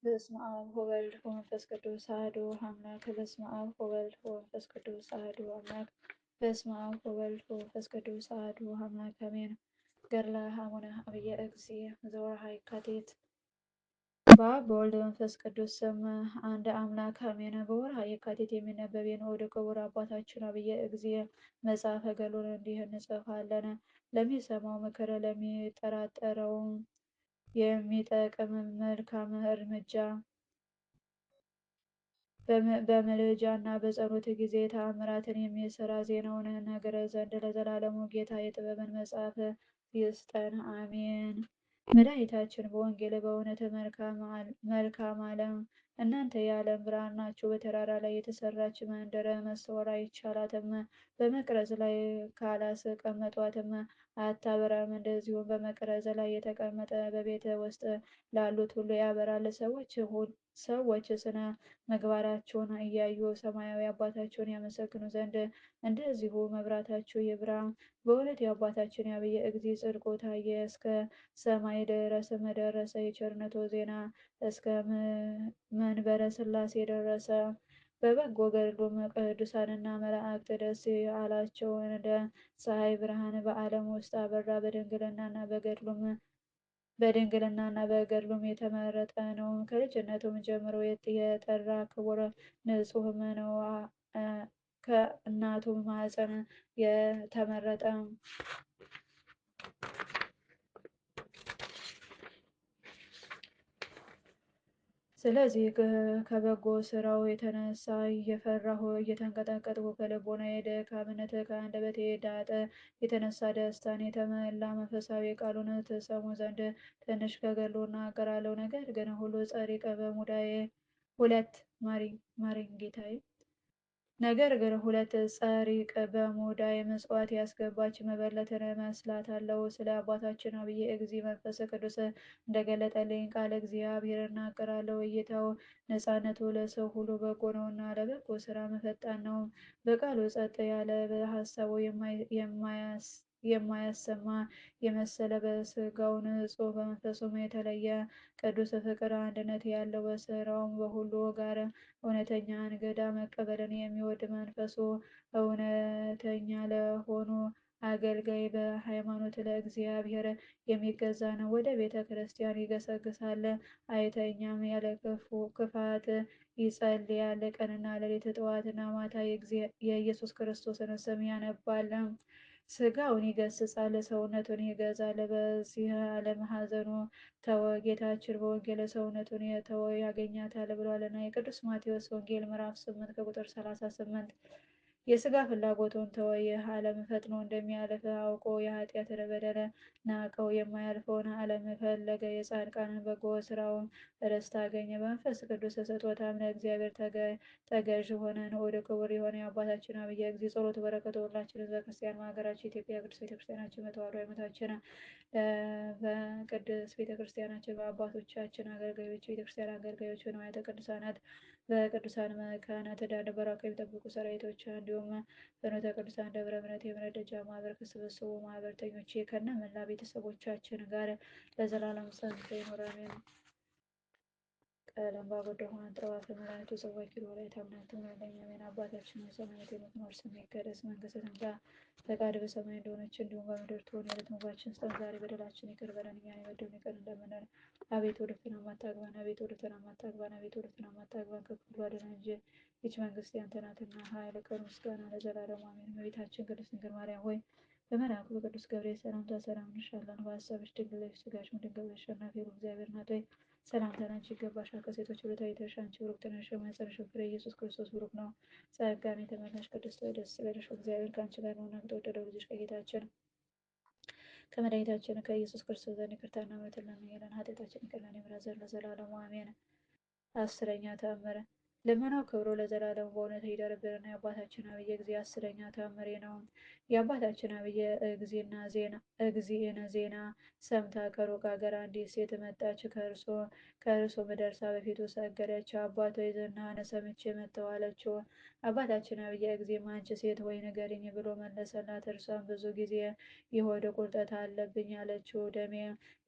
በስመ አብ ወወልድ ወመንፈስ ቅዱስ አሐዱ አምላክ። በስመ አብ ወወልድ ወመንፈስ ቅዱስ አሐዱ አምላክ። በስመ አብ ወወልድ ወመንፈስ ቅዱስ አሐዱ አምላክ አሜን። ገድለ አቡነ አብየ እግዚእ ዘወርኃ የካቲት። በአብ በወልድ በመንፈስ ቅዱስ ስም አንድ አምላክ አሜን። በወርኃ የካቲት የሚነበብ የንዑድ ክቡር አባታችን አብየ እግዚእ መጽሐፈ ገድሉን እንዲህ እንጽፋለን። ለሚሰማው ምክር ለሚጠራጠረው የሚጠቅም መልካም እርምጃ በምልጃ እና በጸሎት ጊዜ ተአምራትን የሚሰራ ዜናውን ነግረ ዘንድ ለዘላለሙ ጌታ የጥበብን መጽሐፍ ይስጠን አሜን። መድኃኒታችን በወንጌል በእውነት መልካም ዓለም እናንተ የዓለም ብርሃን ናችሁ። በተራራ ላይ የተሰራች መንደር መሰወር አይቻላትም፣ በመቅረዝ ላይ ካላስቀመጧትም አታበራም። እንደዚሁም በመቅረዝ ላይ የተቀመጠ በቤት ውስጥ ላሉት ሁሉ ያበራል። ሰዎች ስነ ምግባራቸውን እያዩ ሰማያዊ አባታቸውን ያመሰግኑ ዘንድ እንደዚሁ መብራታችሁ ይብራ። በእውነት የአባታችን የአብየ እግዚእ ጽድቁ ታየ፣ እስከ ሰማይ ድረስም ደረሰ። የቸርነቱ ዜና እስከ መንበረ ሥላሴ ደረሰ። በበጎ ገድሉም ቅዱሳንና መላእክት ደስ አላቸው፣ እንደ ፀሐይ ብርሃን በዓለም ውስጥ አበራ። በድንግልናና በገድሉም የተመረጠ ነው። ከልጅነቱም ጀምሮ የጠራ ክቡር ንጹሕም ነው። ከእናቱ ማኅፀን የተመረጠ ስለዚህ ከበጎ ስራው የተነሳ እየፈራሁ እየተንቀጠቀጥኩ ከልቦናዬ ድካምነት ከአንደበቴ ዳጥ የተነሳ ደስታን የተመላ መንፈሳዊ ቃሉን ትሰሙ ዘንድ ትንሽ ከገድሉ እናገራለሁ። ነገር ግን ሁሉ ጸሪቀ በሙዳዬ ሁለት ማሪኝ ጌታዬ ነገር ግን ሁለት ጸሪቅ በሙዳየ ምጽዋት ያስገባች መበለትን እመስላታለሁ። ስለ አባታችን አብየ እግዚእ መንፈስ ቅዱስ እንደገለጠልኝ ቃለ እግዚአብሔር እናገራለሁ። እይታው ነፃነቱ ለሰው ሁሉ በጎ ነውና ለበጎ ስራ ፈጣን ነው። በቃሉ ጸጥ ያለ በሀሳቡ የማያሰማ የመሰለ በስጋው ንጹሕ በመንፈሱም የተለየ ቅዱስ ፍቅር አንድነት ያለው በስራውም በሁሉ ጋር እውነተኛ እንግዳ መቀበልን የሚወድ መንፈሱ እውነተኛ ለሆኑ አገልጋይ በሃይማኖት ለእግዚአብሔር የሚገዛ ነው። ወደ ቤተ ክርስቲያን ይገሰግሳል፣ አይተኛም፣ ያለ ክፋት ይጸልያል። ቀንና ሌሊት ጠዋትና ማታ የኢየሱስ ክርስቶስን ስም ያነባል። ስጋውን ይገስጻል፣ ሰውነቱን ይገዛል። በዚህ ዓለም ሐዘኑ ተወ። ጌታችን በወንጌል ሰውነቱን የተወ ያገኛታል ብሏልና። የቅዱስ ማቴዎስ ወንጌል ምዕራፍ 8 ከቁጥር 38። የስጋ ፍላጎቱን ተወ። ይህ ዓለም ፈጥኖ እንደሚያልፍ አውቆ የኃጢአትን በደል ናቀው። የማያልፈውን ዓለም ፈለገ። የጻድቃንን በጎ ስራውን ርስት አገኘ። በመንፈስ ቅዱስ ስጦታም ለእግዚአብሔር ተገዥ ሆነ። ንዑድ ክቡር የሆነ የአባታችን አብየ እግዚእ ጸሎቱ በረከቱ ሁላችን ህዝበ ክርስቲያን በሀገራችን ኢትዮጵያ ቅዱስ ቤተክርስቲያናችን በተዋሕዶ ሃይማኖታችን በቅድስት ቤተክርስቲያናችን በአባቶቻችን አገልጋዮች ቤተክርስቲያን አገልጋዮች በንዋያተ ቅዱሳናት በቅዱሳን መካናት ዳር በረከው የሚጠብቁ ሰራዊቶች እንዲሁም ፍኖተ ቅዱሳን ደብረ ምሕረት የምህረት ደጃፍ ማህበር ከስብስቡ ማህበርተኞች ከነ መላ ቤተሰቦቻችን ጋር ለዘላለም ጸንቶ ይኑር አሜን። ቀለም ባጎደሁ አንጥረዋት መድኃኒቱ ጽዋይ ኪሎ ላይ ታምናት ትምራለኝ አሜን። አባታችን ሆይ በሰማያት የምትኖር ስምህ ይቀደስ፣ መንግስትህ ትምጣ፣ ፈቃድህ በሰማይ እንደሆነች እንዲሁም በምድር ትሁን። የዕለት ምግባችንን ስጠን ዛሬ፣ በደላችንን ይቅር በለን እኛን የበደሉንን ይቅር እንደምንል። አቤቱ ወደ ፈተና አታግባን፣ አቤቱ ወደ ፈተና አታግባን፣ አቤቱ ወደ ፈተና አታግባን፣ ከክፉ አድነን እንጂ ይህች መንግስት ያንተ ናትና ኃይል፣ ክብር፣ ምስጋና ለዘላለሙ አሜን። እመቤታችን ቅድስት ድንግል ማርያም ሆይ በመልአኩ በቅዱስ ገብርኤል ሰላምታ ሰላም እንልሻለን። በሐሳብሽ ድንግል ነሽ፣ በሥጋሽም ድንግል ነሽ። አሸናፊ እግዚአብሔር እናት ሆይ ሰላምታ ላንቺ ይገባሻል። ከሴቶች ሁሉ ተለይተሽ አንቺ ብሩክት ነሽ፣ የማኅፀንሽ ፍሬ ኢየሱስ ክርስቶስ ብሩክ ነው። ጸጋን የተመላሽ ቅድስት ሆይ ደስ ይበልሽ፣ እግዚአብሔር ከአንቺ ጋር ነውና ከተወደደው ልጅሽ ከጌታችን ከመድኃኒታችን ከኢየሱስ ክርስቶስ ዘንድ ይቅርታና ምሕረትን ለምኝልን ኃጢአታችንን ይቅር ይለን ዘንድ ለዘላለሙ አሜን። 10ኛ ተአምር ልመናው ክብሩ ለዘላለም በእውነት ይደርብንና የአባታችን አብየ ጊዜ 10ኛ ተአምሬ ነው። የአባታችን አብየ እግዚእነ ዜና ሰምታ ከሩቅ አገር አንዲት ሴት መጣች። ከእርሱም ደርሳ በፊቱ ሰገደች። አባቶ ዝናህን ሰምቼ መጣሁ አለችው። አባታችን አብየ እግዚእም አንቺ ሴት ሆይ ንገሪኝ ብሎ መለሰላት። እርሷም ብዙ ጊዜ የሆድ ቁርጠት አለብኝ አለችው። ደሜ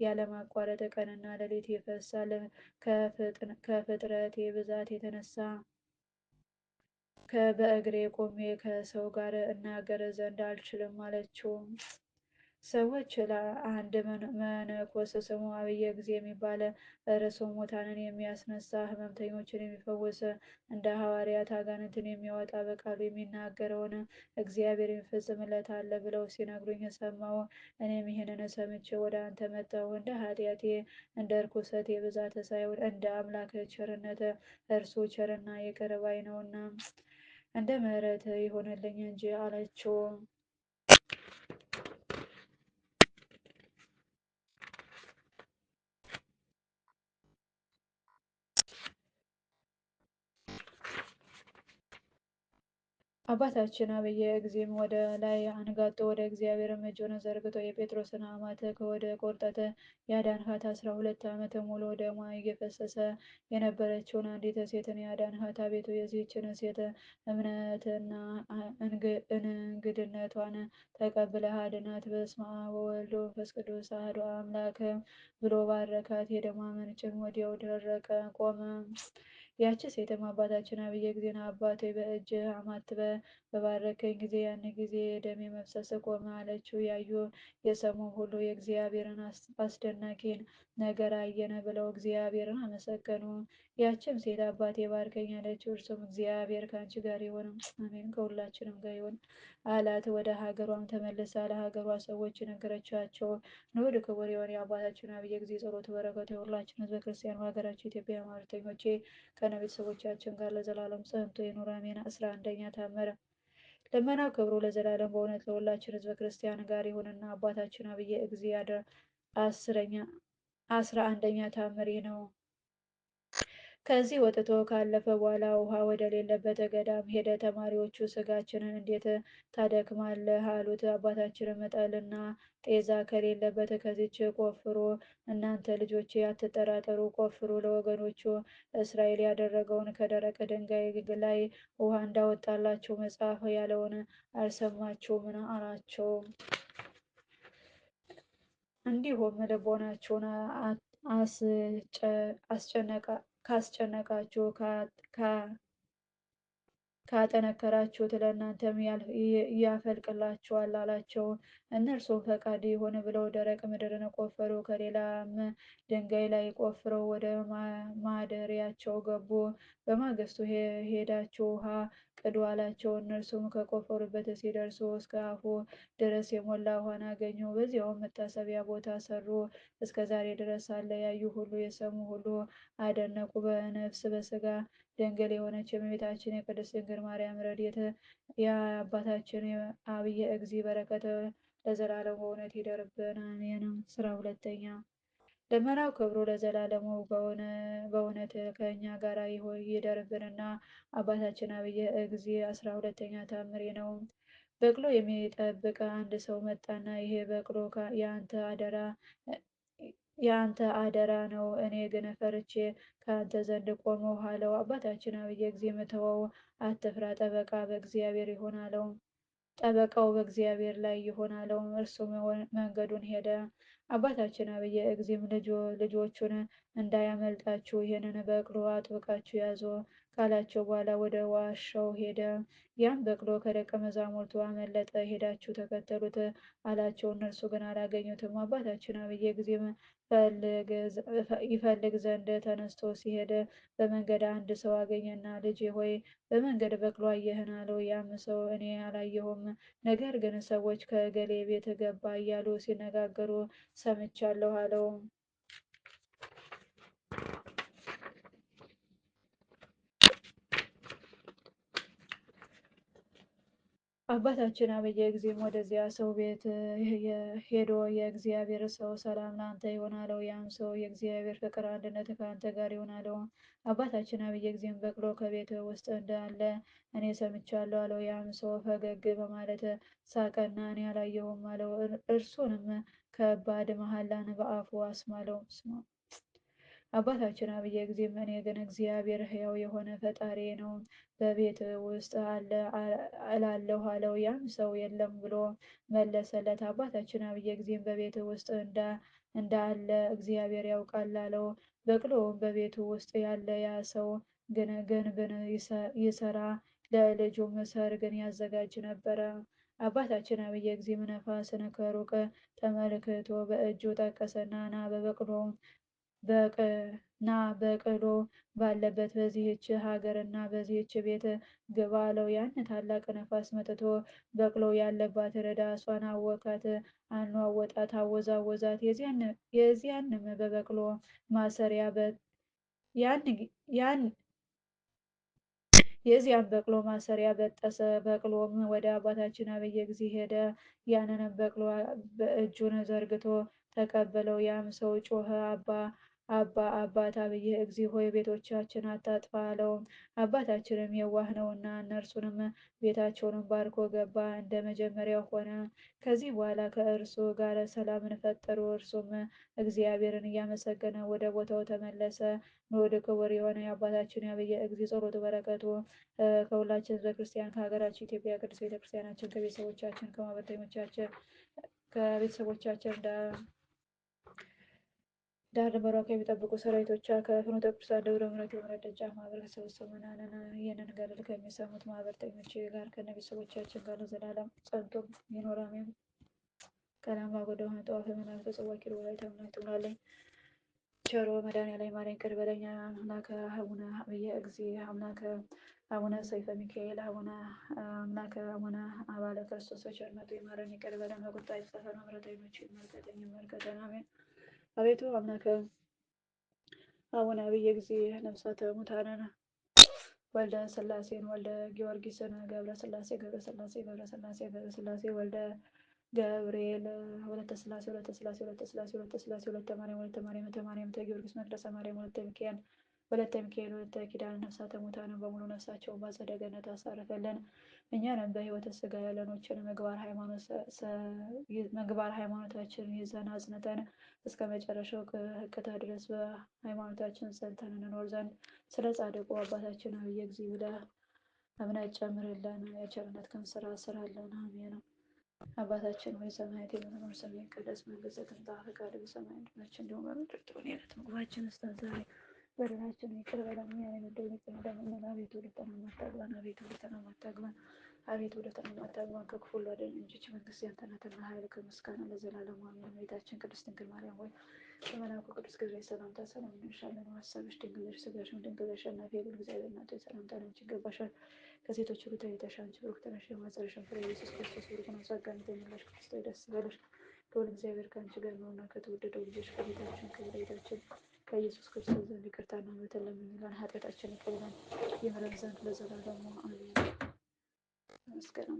ያለማቋረጥ ቀንና ሌሊት ይፈሳል። ከፍጥረቴ ብዛት የተነሳ በእግሬ ቆሜ ከሰው ጋር እናገር ዘንድ አልችልም አለችው። ሰዎች ለአንድ መነኮስ ስሙ አብየ እግዚእ የሚባል እርሱ ሙታንን የሚያስነሳ ሕመምተኞችን የሚፈውስ እንደ ሐዋርያት አጋንንትን የሚያወጣ በቃሉ የሚናገረውን እግዚአብሔር የሚፈጽምለት አለ ብለው ሲነግሩኝ ሰማሁ። እኔም ይህንን ሰምቼ ወደ አንተ መጣሁ። እንደ ኃጢአቴ እንደ ርኩሰቴ ብዛት ሳይሆን እንደ አምላክ ቸርነት፣ እርሱ ቸርና ይቅር ባይ ነውና እንደ ምሕረት ይሆንልኝ እንጂ አለችው። አባታችን አብየ እግዚእም ወደ ላይ አንጋጦ ወደ እግዚአብሔርም እጁን ዘርግቶ የጴጥሮስን አማት ከሆድ ቁርጠት ያዳንሃት 12 ዓመት ሙሉ ደሟ እየፈሰሰ የነበረችውን አንዲት ሴትን ያዳንሃት አቤቱ የዚህችን ሴት እምነትና እንግድነቷን ተቀብለህ አድናት። በስመ አብ ወወልድ ወመንፈስ ቅዱስ አሐዱ አምላክ ብሎ ባረካት። የደሟ ምንጭም ወዲያው ደረቀ ቆመ። ያች ሴትም አባታችን አብየ እግዚእን አባቴ በእጅ አማትበ በባረከኝ ጊዜ ያን ጊዜ የደሜ መፍሰስ ቆመ አለችው። ያዩ የሰሙ ሁሉ የእግዚአብሔርን አስደናቂ ነገር አየን ብለው እግዚአብሔርን አመሰገኑ። ያችም ሴት አባቴ ባርከኝ አለችው። እርሱም እግዚአብሔር ከአንቺ ጋር ይሁን፣ አሜን፣ ከሁላችንም ጋር ይሁን አላት። ወደ ሀገሯም ተመልሳ ለሀገሯ ሰዎች ነገረቻቸው። ንዑድ ክቡር የሆነ የአባታችን አብየ እግዚእ ጸሎት በረከቱ የሁላችን ሕዝበ ክርስቲያን በሀገራችን ኢትዮጵያ ማህበረተኞቼ ከነ ቤተሰቦቻችን ጋር ለዘላለም ጸንቶ ይኑር አሜን። 11ኛ ታምር ልመናው ክብሩ ለዘላለም በእውነት ለሁላችን ሕዝበ ክርስቲያን ጋር ይሁንና አባታችን አብየ እግዚእ 11ኛ ታምሬ ነው። ከዚህ ወጥቶ ካለፈ በኋላ ውሃ ወደሌለበት ገዳም ሄደ። ተማሪዎቹ ስጋችንን እንዴት ታደክማለህ አሉት። አባታችንም ጠልና ጤዛ ከሌለበት ከዚች ቆፍሩ፣ እናንተ ልጆቼ አትጠራጠሩ፣ ቆፍሩ። ለወገኖቹ እስራኤል ያደረገውን ከደረቅ ድንጋይ ላይ ውሃ እንዳወጣላቸው መጽሐፍ ያለውን አልሰማችሁምን? አላቸው። እንዲሁም ልቦናችሁን ካስጨነቃችሁ ካጠነከራችሁት ለእናንተም ያፈልቅላችኋል አላቸው። እነርሱም ፈቃድ ይሁን ብለው ደረቅ ምድርን ቆፈሩ። ከሌላም ድንጋይ ላይ ቆፍረው ወደ ማደሪያቸው ገቡ። በማግስቱ ሄዳችሁ ውሃ ቅዱ አላቸው። እነርሱም ከቆፈሩበት ሲደርሱ እስከ አፉ ድረስ የሞላ ውሃን አገኙ። በዚያውም መታሰቢያ ቦታ ሰሩ። እስከ ዛሬ ድረስ አለ። ያዩ ሁሉ የሰሙ ሁሉ አደነቁ። በነፍስ በስጋ ድንግል የሆነች የእመቤታችን የቅድስት ድንግል ማርያም ረድኤት የአባታችን አብየ እግዚእ በረከት ለዘላለሙ በእውነት ይደርብን አሜን። 12ኛ ልመናው ክብሩ ለዘላለሙ በእውነት ከእኛ ጋር ይደርብንና አባታችን አብየ እግዚእ 12ኛ ታምሬ ነው። በቅሎ የሚጠብቅ አንድ ሰው መጣና ይሄ በቅሎ የአንተ አደራ ነው፣ እኔ ግን ፈርቼ ከአንተ ዘንድ ቆመሁ አለው። አባታችን አብየ እግዚእም ተወው፣ አትፍራ፣ ጠበቃው በእግዚአብሔር ላይ ይሁን አለው። እርሱም መንገዱን ሄደ። አባታችን አብየ እግዚእም ልጆቹን እንዳያመልጣችሁ ይህንን በቅሎ አጥብቃችሁ ያዙ ካላቸው በኋላ ወደ ዋሻው ሄደ። ያም በቅሎ ከደቀ መዛሙርቱ አመለጠ። ሄዳችሁ ተከተሉት አላቸው። እነርሱ ግን አላገኙትም። አባታችን አብየ እግዚእም ይፈልግ ዘንድ ተነስቶ ሲሄድ በመንገድ አንድ ሰው አገኘና ልጄ ሆይ በመንገድ በቅሎ አየህን? አለው። ያም ሰው እኔ አላየሁም፣ ነገር ግን ሰዎች ከእገሌ ቤት ገባ እያሉ ሲነጋገሩ ሰምቻለሁ አለው። አባታችን አበየ ጊዜም ወደዚያ ሰው ቤት ሄዶ የእግዚአብሔር ሰው ሰላም ለአንተ ይሁን አለው። ያም ሰው የእግዚአብሔር ፍቅር አንድነት ከአንተ ጋር ይሁን አለው። አባታችን አበየ ጊዜም በቅሎ ከቤት ውስጥ እንዳለ እኔ ሰምቻለሁ አለው። ያም ሰው ፈገግ በማለት ሳቀና እኔ አላየሁም አለው። እርሱንም ከባድ መሐላን በአፉ አስማለው። አባታችን አብየ ጊዜም እኔ ግን እግዚአብሔር ሕያው የሆነ ፈጣሪ ነው በቤት ውስጥ አለ እላለሁ አለው። ያም ሰው የለም ብሎ መለሰለት። አባታችን አብየ ጊዜም በቤት ውስጥ እንዳለ እግዚአብሔር ያውቃል አለው። በቅሎውም በቤቱ ውስጥ ያለ ያ ሰው ግን ግንብን ይሰራ ለልጁም ሰርግን ያዘጋጅ ነበረ። አባታችን አብየ ጊዜም ነፋስን ከሩቅ ተመልክቶ በእጁ ጠቀሰና ና በቅሎ ባለበት በዚህች ሀገር እና በዚህች ቤት ግባ አለው። ያን ታላቅ ነፋስ መጥቶ በቅሎ ያለባትን ዳሷን አወካት፣ አኗወጣት፣ አወዛወዛት። የዚያንም በበቅሎ ማሰሪያ ያን የዚያም በቅሎ ማሰሪያ በጠሰ። በቅሎም ወደ አባታችን አብየ ጊዜ ሄደ። ያንንም በቅሎ በእጁን ዘርግቶ ተቀበለው። ያም ሰው ጮኸ፣ አባት አብየ እግዚ ሆይ ቤቶቻችን አታጥፋ አለው። አባታችንም የዋህ ነውና እነርሱንም ቤታቸውንም ባርኮ ገባ፣ እንደ መጀመሪያው ሆነ። ከዚህ በኋላ ከእርሱ ጋር ሰላምን ፈጠሩ። እርሱም እግዚአብሔርን እያመሰገነ ወደ ቦታው ተመለሰ። ንዑድ ክቡር የሆነ የአባታችን የአብየ እግዚ ጸሎቱ በረከቱ ከሁላችን ህዝበ ክርስቲያን ከሀገራችን ኢትዮጵያ ቅዱስ ቤተክርስቲያናችን ከቤተሰቦቻችን ከቤተሰቦቻችን ዳር ድንበሯ ከሚጠብቁ ሰራዊቶቿ ከፍኖተ ቅዱሳን ደብረ ምሕረት የምህረት ደጃፍ ማህበር ከተሰበሰቡ ምዕመናን ይህንን ገድል ከሚሰሙት ማህበርተኞች ጋር ከነ ቤተሰቦቻችን ጋር ለዘላለም ጸንቶ ይኖር አሜን። ቀለም ባጎደ ሆነ ጠዋፍ መናፍቅ ጽዋ ኪሎ ላይ ተምናት ትሆናለኝ። ቸሮ መድኃኔዓለም ማረኝ ይቅር በለኝ። አምላከ አቡነ አብየ እግዚ አምላከ አቡነ ሰይፈ ሚካኤል አቡነ አምላከ አቡነ አባለ ክርስቶስ ቸርነቱ ይማረን ይቅር በለን። በቁጣ ይጻፈን ምሕረቱ ይመልከተኝ ይመልከተን አሜን። አቤቱ አምላከ አቡነ አብየ ጊዜ ነፍሳተ ሙታንን ወልደ ስላሴን ወልደ ጊዮርጊስን ገብረ ስላሴ ገብረ ስላሴ ገብረ ስላሴ ገብረ ስላሴ ወልደ ገብርኤል ወለተ ስላሴ ወለተ ስላሴ ወለተ ስላሴ ወለተ ስላሴ ወለተ ማርያም ወለተ ማርያም ወለተ ማርያም ወለተ ጊዮርጊስ መቅደሰ ማርያም ወለተ ሚካኤል ወለተ ሚካኤል ወለተ ኪዳን ነፍሳተ ሙታንን በሙሉ ነፍሳቸውን በአጸደ ገነት አሳርፈልን። እኛንም በሕይወተ ሥጋ ያለኖችን ምግባር ሃይማኖታችን ይዘን አጽንተን እስከ መጨረሻው ሕቅታ ድረስ በሃይማኖታችን ጸንተን እንኖር ዘንድ ስለ ጻድቁ አባታችን አብየ እግዚ ብለህ እምነት ጨምርልን። የቸርነት ቀን ስራ ስራልን። አሜን። አባታችን ሆይ ሰማያት የምትኖር ስምህ ይቀደስ፣ መንግስትህ ትምጣ፣ ፈቃድህ በሰማይ እንደሆነች እንዲሁም በምድር ትሁን። የዕለት ምግባችንን ስጠን ዛሬ፣ በደላችንን ይቅር በለን እኛም የበደሉንን ይቅር እንደምንል፣ አቤቱ ወደ ፈተና አታግባን፣ አቤቱ ወደ ፈተና አታግባን፣ አቤቱ ወደ ፈተና አታግባን፣ ከክፉ ሁሉ አድነን እንጂ መንግስት ያንተ ናትና፣ ኃይል፣ ምስጋና ለዘላለሙ አሜን። እመቤታችን ቅድስት ድንግል ማርያም ሆይ በመልአኩ ቅዱስ ገብርኤል ሰላምታ ሰላም እንልሻለን። ሐሳብሽ ድንግል ነሽ፣ ሥጋሽም ድንግል ነሽ። አሸናፊ የልዑል እግዚአብሔር እናት ሆይ ሰላምታ ላንቺ ይገባሻል። ከሴቶች ሁሉ ተለይተሽ አንቺ ብሩክት ነሽ፣ የማኅፀንሽ ፍሬ ኢየሱስ ክርስቶስ ብሩክ ነው። ጸጋን የተመላሽ ቅድስት ሆይ ደስ ይበልሽ፣ ልዑል እግዚአብሔር ከአንቺ ጋር ነውና ከተወደደው ልጅሽ ከጌታችን ከመድኃኒታችን ከኢየሱስ ክርስቶስ ዘንድ ይቅርታና ምሕረትን ለምኝልን ኃጢአታችንን ይቅር ይለን ይምረን ዘንድ ለዘላለሙ አሜን። መስገን